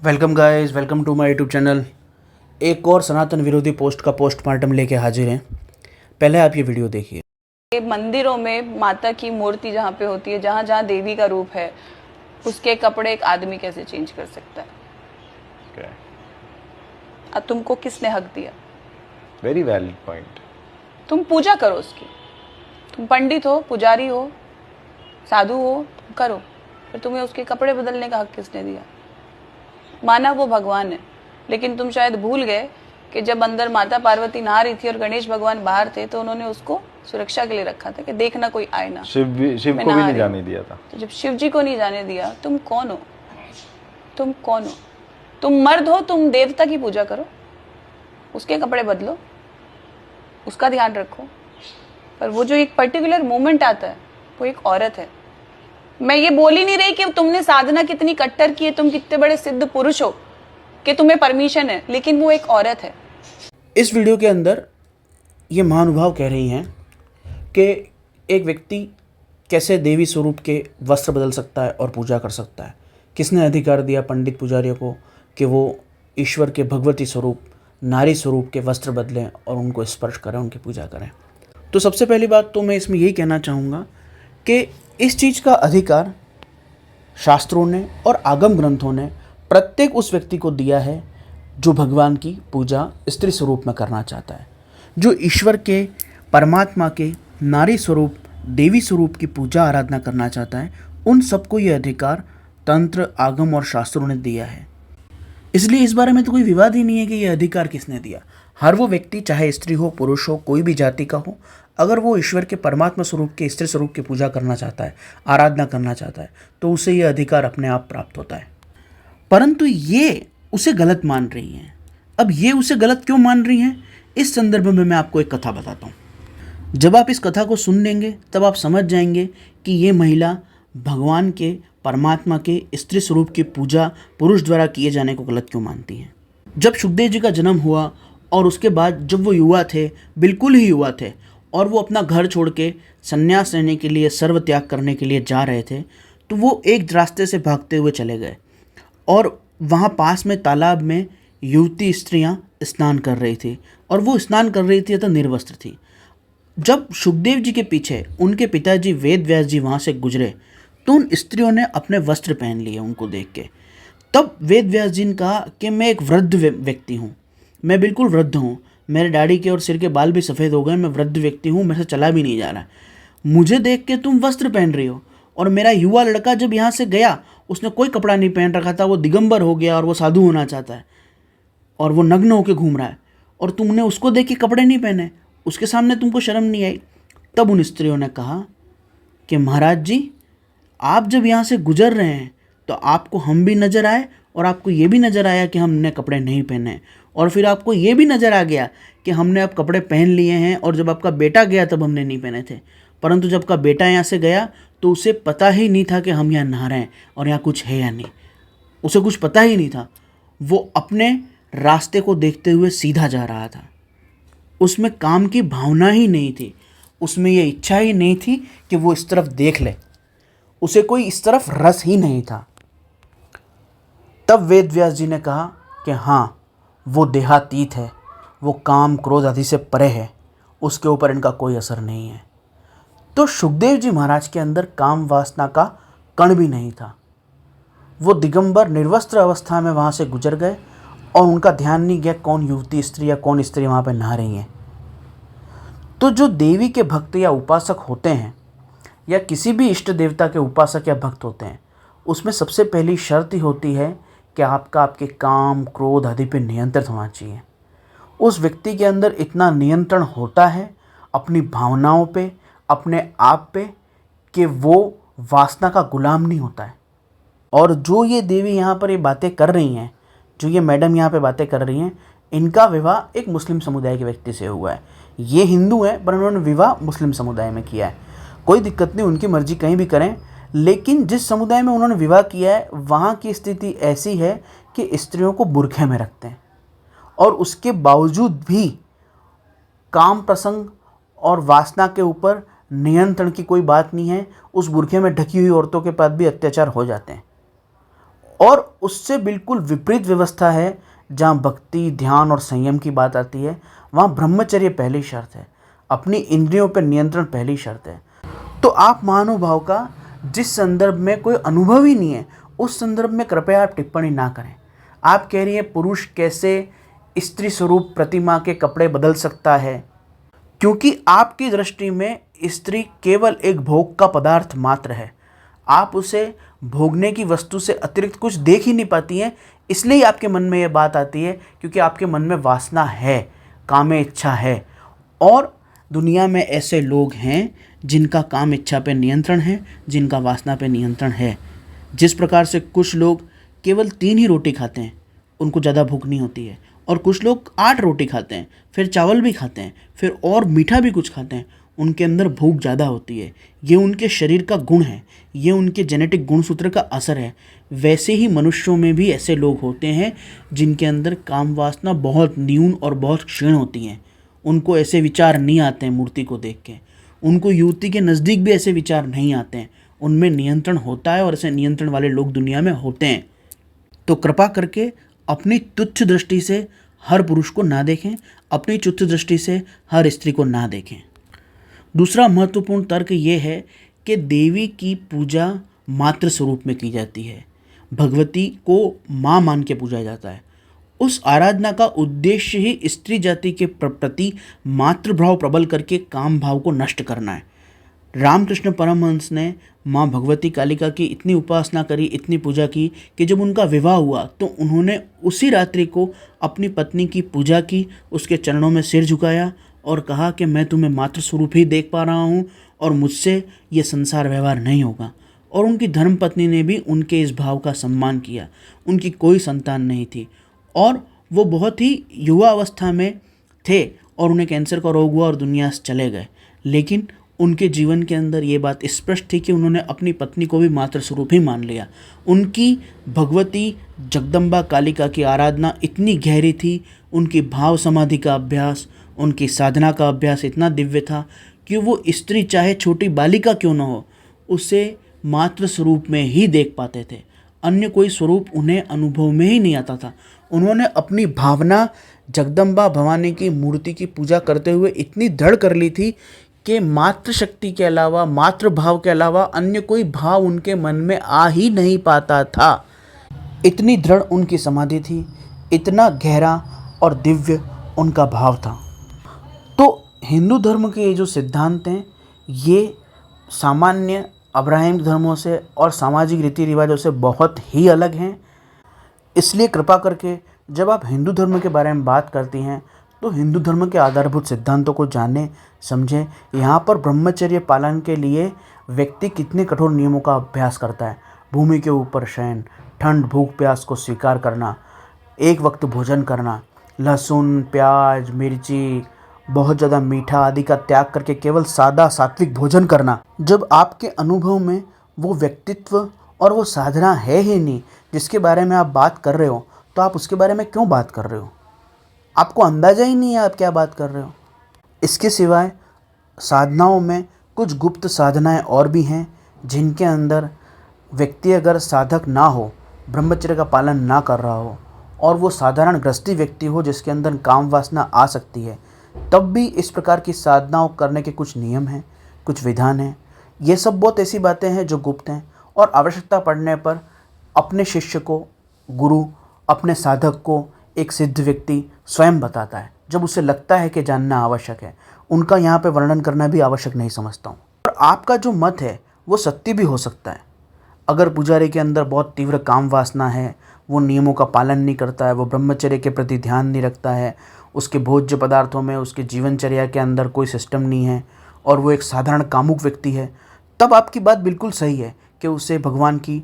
Welcome guys, welcome to my YouTube channel. एक और सनातन विरोधी पोस्ट का पोस्टमार्टम लेके हाजिर हैं। पहले आप ये वीडियो देखिए। मंदिरों में माता की मूर्ति जहाँ पे होती है, जहाँ जहाँ देवी का रूप है, उसके कपड़े एक आदमी कैसे चेंज कर सकता है? Okay. अब तुमको किसने हक दिया? Very valid point. तुम पूजा करो उसकी। तुम पंडित हो, पुजारी हो, साधु हो, तुम करो, पर तुम्हें उसके कपड़े बदलने का हक किसने दिया? माना वो भगवान है, लेकिन तुम शायद भूल गए कि जब अंदर माता पार्वती नहा रही थी और गणेश भगवान बाहर थे, तो उन्होंने उसको सुरक्षा के लिए रखा था कि देखना कोई आए ना। शिव को भी नहीं जाने दिया था। तो जब शिव जी को नहीं जाने दिया, तुम कौन हो? तुम कौन हो? तुम मर्द हो, तुम देवता की पूजा करो, उसके कपड़े बदलो, उसका ध्यान रखो। पर वो जो एक पर्टिकुलर मोमेंट आता है, वो एक औरत है। मैं ये बोल ही नहीं रही कि तुमने साधना कितनी कट्टर की है, तुम कितने बड़े सिद्ध पुरुष हो कि तुम्हें परमिशन है, लेकिन वो एक औरत है। इस वीडियो के अंदर ये महानुभाव कह रही हैं कि एक व्यक्ति कैसे देवी स्वरूप के वस्त्र बदल सकता है और पूजा कर सकता है। किसने अधिकार दिया पंडित पुजारियों को कि वो ईश्वर के भगवती स्वरूप, नारी स्वरूप के वस्त्र बदलें और उनको स्पर्श करें, उनकी पूजा करें? तो सबसे पहली बात तो मैं इसमें यही कहना चाहूँगा कि इस चीज़ का अधिकार शास्त्रों ने और आगम ग्रंथों ने प्रत्येक उस व्यक्ति को दिया है जो भगवान की पूजा स्त्री स्वरूप में करना चाहता है, जो ईश्वर के, परमात्मा के नारी स्वरूप, देवी स्वरूप की पूजा आराधना करना चाहता है। उन सबको ये अधिकार तंत्र, आगम और शास्त्रों ने दिया है। इसलिए इस बारे में तो कोई विवाद ही नहीं है कि ये अधिकार किसने दिया। हर वो व्यक्ति, चाहे स्त्री हो, पुरुष हो, कोई भी जाति का हो, अगर वो ईश्वर के परमात्मा स्वरूप के, स्त्री स्वरूप की पूजा करना चाहता है, आराधना करना चाहता है, तो उसे ये अधिकार अपने आप प्राप्त होता है। परंतु ये उसे गलत मान रही हैं। अब ये उसे गलत क्यों मान रही हैं, इस संदर्भ में मैं आपको एक कथा बताता हूँ। जब आप इस कथा को सुन लेंगे तब आप समझ जाएंगे कि ये महिला भगवान के, परमात्मा के स्त्री स्वरूप की पूजा पुरुष द्वारा किए जाने को गलत क्यों मानती हैं। जब सुखदेव जी का जन्म हुआ और उसके बाद जब वो युवा थे, बिल्कुल ही युवा थे, और वो अपना घर छोड़ के संन्यास लेने के लिए, सर्व त्याग करने के लिए जा रहे थे, तो वो एक रास्ते से भागते हुए चले गए और वहाँ पास में तालाब में युवती स्त्रियाँ स्नान कर रही थी और वो स्नान कर रही थी तो निर्वस्त्र थी। जब सुखदेव जी के पीछे उनके पिताजी वेद व्यास जी वहाँ से गुजरे तो उन स्त्रियों ने अपने वस्त्र पहन लिए उनको देख के। तब वेद व्यास जी ने कहा कि मैं एक वृद्ध व्यक्ति हूँ, मैं बिल्कुल वृद्ध हूँ, मेरे दाढ़ी के और सिर के बाल भी सफ़ेद हो गए, मैं वृद्ध व्यक्ति हूँ, मेरे से चला भी नहीं जा रहा, मुझे देख के तुम वस्त्र पहन रही हो। और मेरा युवा लड़का जब यहाँ से गया, उसने कोई कपड़ा नहीं पहन रखा था, वो दिगंबर हो गया और वो साधु होना चाहता है और वो नग्न होकर घूम रहा है, और तुमने उसको देख के कपड़े नहीं पहने, उसके सामने तुमको शर्म नहीं आई। तब उन स्त्रियों ने कहा कि महाराज जी, आप जब यहाँ से गुजर रहे हैं तो आपको हम भी नज़र आए और आपको ये भी नज़र आया कि हमने कपड़े नहीं पहने, और फिर आपको ये भी नज़र आ गया कि हमने अब कपड़े पहन लिए हैं, और जब आपका बेटा गया तब हमने नहीं पहने थे। परंतु जब आपका बेटा यहाँ से गया तो उसे पता ही नहीं था कि हम यहाँ नहा रहे हैं और यहाँ कुछ है या नहीं, उसे कुछ पता ही नहीं था। वो अपने रास्ते को देखते हुए सीधा जा रहा था, उसमें काम की भावना ही नहीं थी, उसमें ये इच्छा ही नहीं थी कि वो इस तरफ देख ले, उसे कोई इस तरफ रस ही नहीं था। तब वेद व्यास जी ने कहा कि हाँ, वो देहातीत है, वो काम क्रोध आदि से परे है, उसके ऊपर इनका कोई असर नहीं है। तो सुखदेव जी महाराज के अंदर काम वासना का कण भी नहीं था। वो दिगंबर निर्वस्त्र अवस्था में वहाँ से गुजर गए और उनका ध्यान नहीं गया कौन युवती स्त्री या कौन स्त्री वहाँ पर नहा रही हैं। तो जो देवी के भक्त या उपासक होते हैं या किसी भी इष्ट देवता के उपासक या भक्त होते हैं, उसमें सबसे पहली शर्त ही होती है कि आपका आपके काम क्रोध आदि पे नियंत्रित होना चाहिए। उस व्यक्ति के अंदर इतना नियंत्रण होता है अपनी भावनाओं पे, अपने आप पे, कि वो वासना का गुलाम नहीं होता है। और जो ये देवी यहाँ पर ये बातें कर रही हैं, जो ये मैडम यहाँ पे बातें कर रही हैं, इनका विवाह एक मुस्लिम समुदाय के व्यक्ति से हुआ है। ये हिंदू हैं पर उन्होंने विवाह मुस्लिम समुदाय में किया है। कोई दिक्कत नहीं, उनकी मर्जी कहीं भी करें, लेकिन जिस समुदाय में उन्होंने विवाह किया है वहाँ की स्थिति ऐसी है कि स्त्रियों को बुर्खे में रखते हैं, और उसके बावजूद भी काम प्रसंग और वासना के ऊपर नियंत्रण की कोई बात नहीं है। उस बुर्खे में ढकी हुई औरतों के पास भी अत्याचार हो जाते हैं। और उससे बिल्कुल विपरीत व्यवस्था है जहाँ भक्ति, ध्यान और संयम की बात आती है, वहाँ ब्रह्मचर्य पहली शर्त है, अपनी इंद्रियों पर नियंत्रण पहली शर्त है। तो आप महानुभाव का जिस संदर्भ में कोई अनुभव ही नहीं है, उस संदर्भ में कृपया आप टिप्पणी ना करें। आप कह रही हैं पुरुष कैसे स्त्री स्वरूप प्रतिमा के कपड़े बदल सकता है, क्योंकि आपकी दृष्टि में स्त्री केवल एक भोग का पदार्थ मात्र है। आप उसे भोगने की वस्तु से अतिरिक्त कुछ देख ही नहीं पाती हैं, इसलिए आपके मन में ये बात आती है, क्योंकि आपके मन में वासना है, काम इच्छा है। और दुनिया में ऐसे लोग हैं जिनका काम इच्छा पे नियंत्रण है, जिनका वासना पे नियंत्रण है। जिस प्रकार से कुछ लोग केवल 3 ही रोटी खाते हैं, उनको ज़्यादा भूख नहीं होती है, और कुछ लोग 8 रोटी खाते हैं, फिर चावल भी खाते हैं, फिर और मीठा भी कुछ खाते हैं, उनके अंदर भूख ज़्यादा होती है। ये उनके शरीर का गुण है, ये उनके जेनेटिक गुणसूत्र का असर है। वैसे ही मनुष्यों में भी ऐसे लोग होते हैं जिनके अंदर काम वासना बहुत न्यून और बहुत क्षीण होती हैं। उनको ऐसे विचार नहीं आते हैं मूर्ति को देख के, उनको युवती के नज़दीक भी ऐसे विचार नहीं आते हैं। उनमें नियंत्रण होता है और ऐसे नियंत्रण वाले लोग दुनिया में होते हैं। तो कृपा करके अपनी तुच्छ दृष्टि से हर पुरुष को ना देखें, अपनी तुच्छ दृष्टि से हर स्त्री को ना देखें। दूसरा महत्वपूर्ण तर्क ये है कि देवी की पूजा मातृ स्वरूप में की जाती है। भगवती को माँ मान के पूजा जाता है। उस आराधना का उद्देश्य ही स्त्री जाति के प्रति मातृभाव प्रबल करके काम भाव को नष्ट करना है। रामकृष्ण परमहंस ने माँ भगवती कालिका की इतनी उपासना करी, इतनी पूजा की कि जब उनका विवाह हुआ तो उन्होंने उसी रात्रि को अपनी पत्नी की पूजा की, उसके चरणों में सिर झुकाया और कहा कि मैं तुम्हें मातृ स्वरूप ही देख पा रहा हूँ और मुझसे ये संसार व्यवहार नहीं होगा। और उनकी धर्मपत्नी ने भी उनके इस भाव का सम्मान किया। उनकी कोई संतान नहीं थी और वो बहुत ही युवा अवस्था में थे और उन्हें कैंसर का रोग हुआ और दुनिया से चले गए। लेकिन उनके जीवन के अंदर ये बात स्पष्ट थी कि उन्होंने अपनी पत्नी को भी मातृ स्वरूप ही मान लिया। उनकी भगवती जगदम्बा कालिका की आराधना इतनी गहरी थी, उनकी भाव समाधि का अभ्यास, उनकी साधना का अभ्यास इतना दिव्य था कि वो स्त्री चाहे छोटी बालिका क्यों न हो, उसे मातृ स्वरूप में ही देख पाते थे। अन्य कोई स्वरूप उन्हें अनुभव में ही नहीं आता था। उन्होंने अपनी भावना जगदम्बा भवानी की मूर्ति की पूजा करते हुए इतनी दृढ़ कर ली थी कि मातृशक्ति के अलावा, मातृभाव के अलावा अन्य कोई भाव उनके मन में आ ही नहीं पाता था। इतनी दृढ़ उनकी समाधि थी, इतना गहरा और दिव्य उनका भाव था। तो हिंदू धर्म के ये जो सिद्धांत हैं, ये सामान्य अब्राहमिक धर्मों से और सामाजिक रीति रिवाजों से बहुत ही अलग हैं। इसलिए कृपा करके जब आप हिंदू धर्म के बारे में बात करती हैं तो हिंदू धर्म के आधारभूत सिद्धांतों को जानें, समझें। यहाँ पर ब्रह्मचर्य पालन के लिए व्यक्ति कितने कठोर नियमों का अभ्यास करता है। भूमि के ऊपर शयन, ठंड, भूख, प्यास को स्वीकार करना, एक वक्त भोजन करना, लहसुन, प्याज, मिर्ची, बहुत ज़्यादा मीठा आदि का त्याग करके केवल सादा सात्विक भोजन करना। जब आपके अनुभव में वो व्यक्तित्व और वो साधना है ही नहीं जिसके बारे में आप बात कर रहे हो, तो आप उसके बारे में क्यों बात कर रहे हो? आपको अंदाज़ा ही नहीं है आप क्या बात कर रहे हो। इसके सिवाय साधनाओं में कुछ गुप्त साधनाएं और भी हैं जिनके अंदर व्यक्ति अगर साधक ना हो, ब्रह्मचर्य का पालन ना कर रहा हो और वो साधारण गृहस्थी व्यक्ति हो जिसके अंदर काम वासना आ सकती है, तब भी इस प्रकार की साधनाओं करने के कुछ नियम हैं, कुछ विधान हैं। ये सब बहुत ऐसी बातें हैं जो गुप्त हैं और आवश्यकता पड़ने पर अपने शिष्य को, गुरु, अपने साधक को एक सिद्ध व्यक्ति स्वयं बताता है जब उसे लगता है कि जानना आवश्यक है। उनका यहाँ पे वर्णन करना भी आवश्यक नहीं समझता हूँ। और आपका जो मत है वो सत्य भी हो सकता है। अगर पुजारी के अंदर बहुत तीव्र काम वासना है, वो नियमों का पालन नहीं करता है, वो ब्रह्मचर्य के प्रति ध्यान नहीं रखता है, उसके भोज्य पदार्थों में, उसके जीवनचर्या के अंदर कोई सिस्टम नहीं है और वो एक साधारण कामुक व्यक्ति है, तब आपकी बात बिल्कुल सही है कि उसे भगवान की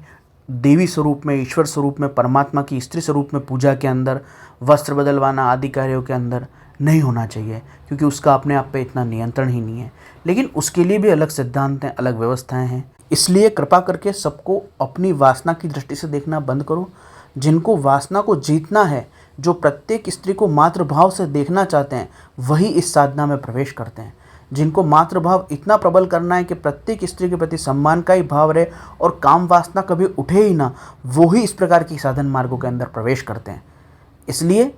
देवी स्वरूप में, ईश्वर स्वरूप में, परमात्मा की स्त्री स्वरूप में पूजा के अंदर, वस्त्र बदलवाना आदि कार्यों के अंदर नहीं होना चाहिए, क्योंकि उसका अपने आप पे इतना नियंत्रण ही नहीं है। लेकिन उसके लिए भी अलग सिद्धांत हैं, अलग व्यवस्थाएं हैं। इसलिए कृपा करके सबको अपनी वासना की दृष्टि से देखना बंद करो। जिनको वासना को जीतना है, जो प्रत्येक स्त्री को मातृभाव से देखना चाहते हैं, वही इस साधना में प्रवेश करते हैं। जिनको मातृभाव इतना प्रबल करना है कि प्रत्येक स्त्री के प्रति सम्मान का ही भाव रहे और काम वासना कभी उठे ही ना, वो ही इस प्रकार की साधन मार्गों के अंदर प्रवेश करते हैं। इसलिए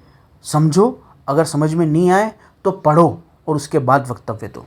समझो, अगर समझ में नहीं आए तो पढ़ो और उसके बाद वक्तव्य दो।